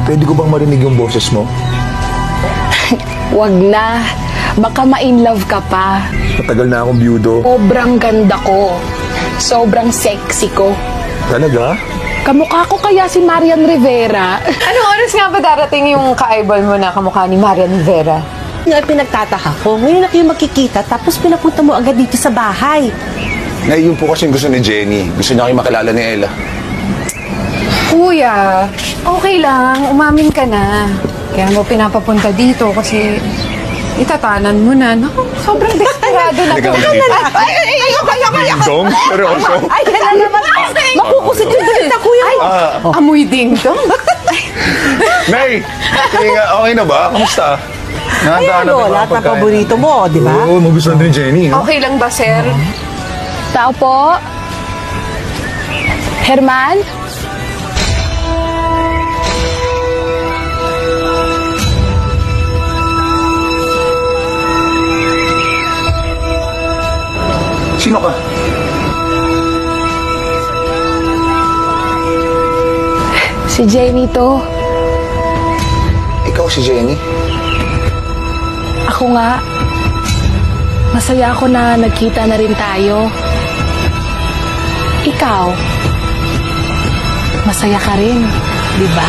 Pwede ko bang marinig yung boses mo? Wag na. Baka ma-in love ka pa. Matagal na akong byudo. Sobrang ganda ko. Sobrang sexy ko. Talaga? Kamukha ko kaya si Marian Rivera. Anong oras nga ba darating yung ka-eyeball mo na kamukha ni Marian Rivera? Nga pinagtataka ko. Ngayon na kayo magkikita tapos pinapunta mo agad dito sa bahay. Nay, yun po kasi yung gusto ni Jenny. Gusto niya kayo makilala ni Ella. Kuya, okay lang. Umamin ka na. Kaya mo pinapapunta dito kasi itatanan mo na. Naku, sobrang desperado na to. Ding dong? Seryoso? Ay, yan na naman. Makukusit yung balita, kuya. Ay, amoy ding-dong. Nay! Okay na ba? Kamusta? Ay, Lola, at ang paborito mo, di ba? Oo, magustuhan din Jenny. No? Okay lang ba, sir? Tao po? Herman? Sino ka? Si Jenny to. Ikaw si Jenny? Ako nga. Masaya ako na nagkita na rin tayo. Ikaw, masaya ka rin, di ba?